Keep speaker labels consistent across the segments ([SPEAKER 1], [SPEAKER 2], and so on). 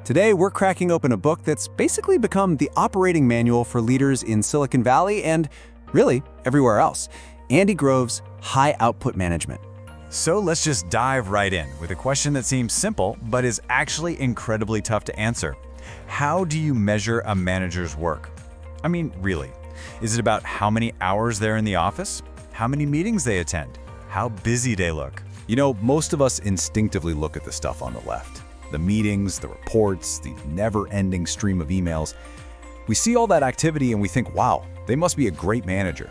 [SPEAKER 1] Today, we're cracking open a book that's basically become the operating manual for leaders in Silicon Valley and, really, everywhere else. Andy Grove's High Output Management.
[SPEAKER 2] So let's just dive right in with a question that seems simple, but is actually incredibly tough to answer. How do you measure a manager's work? I mean, really. Is it about how many hours they're in the office? How many meetings they attend? How busy they look?
[SPEAKER 3] You know, most of us instinctively look at the stuff on the left. The meetings, the reports, the never-ending stream of emails. We see all that activity and we think, wow, they must be a great manager.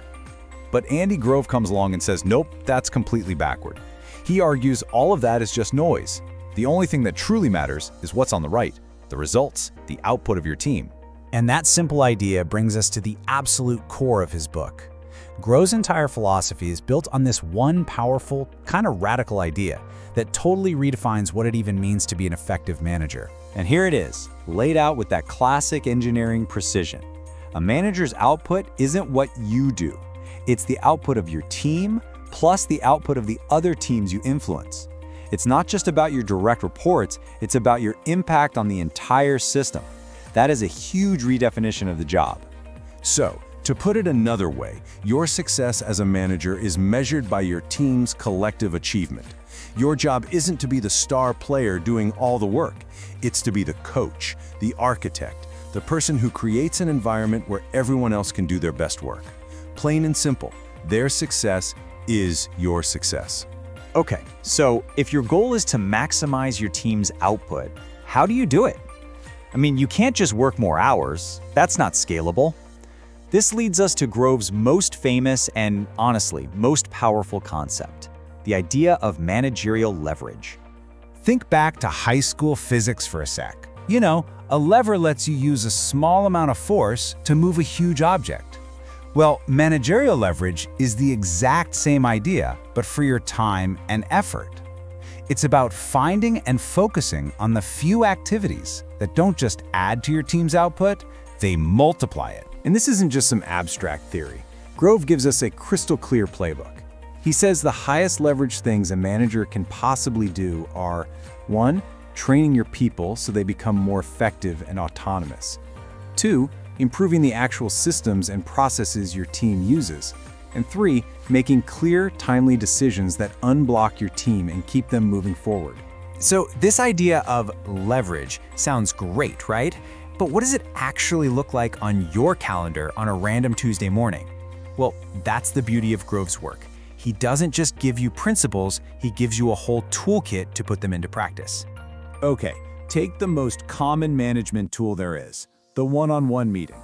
[SPEAKER 3] But Andy Grove comes along and says, nope, that's completely backward. He argues all of that is just noise. The only thing that truly matters is what's on the right, the results, the output of your team.
[SPEAKER 4] And that simple idea brings us to the absolute core of his book. Grove's entire philosophy is built on this one powerful, kind of radical idea that totally redefines what it even means to be an effective manager.
[SPEAKER 1] And here it is, laid out with that classic engineering precision. A manager's output isn't what you do. It's the output of your team, plus the output of the other teams you influence. It's not just about your direct reports, it's about your impact on the entire system. That is a huge redefinition of the job.
[SPEAKER 3] So, to put it another way, your success as a manager is measured by your team's collective achievement. Your job isn't to be the star player doing all the work. It's to be the coach, the architect, the person who creates an environment where everyone else can do their best work. Plain and simple, their success is your success.
[SPEAKER 5] Okay, so if your goal is to maximize your team's output, how do you do it? I mean, you can't just work more hours. That's not scalable. This leads us to Grove's most famous and, honestly, most powerful concept, the idea of managerial leverage.
[SPEAKER 4] Think back to high school physics for a sec. You know, a lever lets you use a small amount of force to move a huge object. Well, managerial leverage is the exact same idea, but for your time and effort. It's about finding and focusing on the few activities that don't just add to your team's output, they multiply it.
[SPEAKER 1] And this isn't just some abstract theory. Grove gives us a crystal clear playbook. He says the highest leverage things a manager can possibly do are 1. Training your people so they become more effective and autonomous. 2. Improving the actual systems and processes your team uses. And 3. Making clear, timely decisions that unblock your team and keep them moving forward.
[SPEAKER 4] So this idea of leverage sounds great, right? But what does it actually look like on your calendar on a random Tuesday morning? Well, that's the beauty of Grove's work. He doesn't just give you principles, he gives you a whole toolkit to put them into practice.
[SPEAKER 1] Okay, take the most common management tool there is, the one-on-one meeting.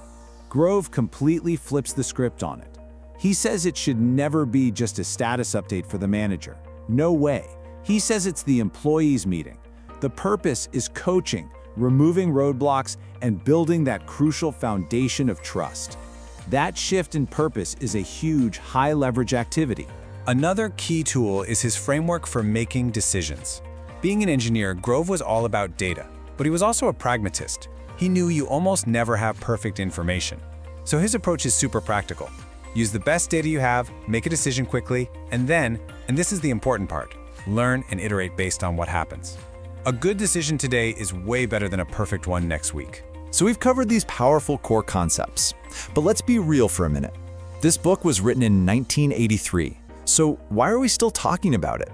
[SPEAKER 1] Grove completely flips the script on it. He says it should never be just a status update for the manager. No way. He says it's the employees' meeting. The purpose is coaching, removing roadblocks, and building that crucial foundation of trust. That shift in purpose is a huge, high-leverage activity.
[SPEAKER 6] Another key tool is his framework for making decisions. Being an engineer, Grove was all about data, but he was also a pragmatist. He knew you almost never have perfect information. So his approach is super practical. Use the best data you have, make a decision quickly, and then, and this is the important part, learn and iterate based on what happens. A good decision today is way better than a perfect one next week.
[SPEAKER 3] So we've covered these powerful core concepts. But let's be real for a minute. This book was written in 1983, so why are we still talking about it?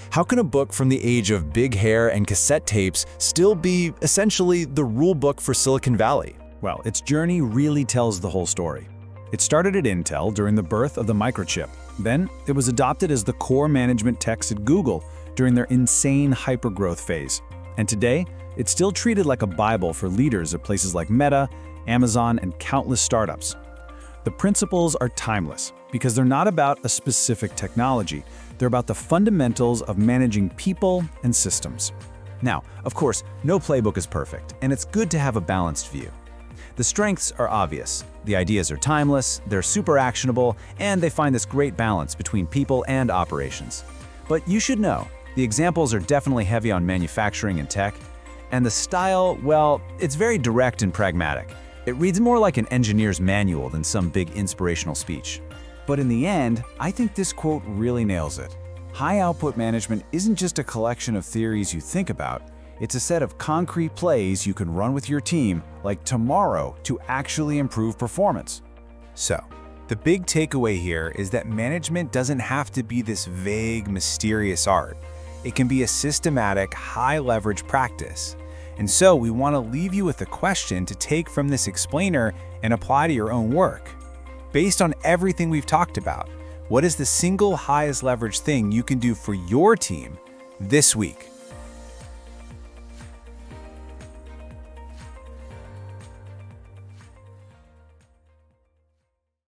[SPEAKER 3] How can a book from the age of big hair and cassette tapes still be essentially the rule book for Silicon Valley?
[SPEAKER 1] Well, its journey really tells the whole story. It started at Intel during the birth of the microchip. Then, it was adopted as the core management text at Google during their insane hypergrowth phase. And today, it's still treated like a Bible for leaders at places like Meta, Amazon, and countless startups. The principles are timeless because they're not about a specific technology. They're about the fundamentals of managing people and systems. Now, of course, no playbook is perfect, and it's good to have a balanced view. The strengths are obvious. The ideas are timeless, they're super actionable, and they find this great balance between people and operations. But you should know, the examples are definitely heavy on manufacturing and tech, and the style, well, it's very direct and pragmatic. It reads more like an engineer's manual than some big inspirational speech. But in the end, I think this quote really nails it. High output management isn't just a collection of theories you think about, It's a set of concrete plays you can run with your team, like tomorrow, to actually improve performance.
[SPEAKER 4] So, the big takeaway here is that management doesn't have to be this vague, mysterious art. It can be a systematic, high-leverage practice. And so we want to leave you with a question to take from this explainer and apply to your own work. Based on everything we've talked about, what is the single highest leverage thing you can do for your team this week?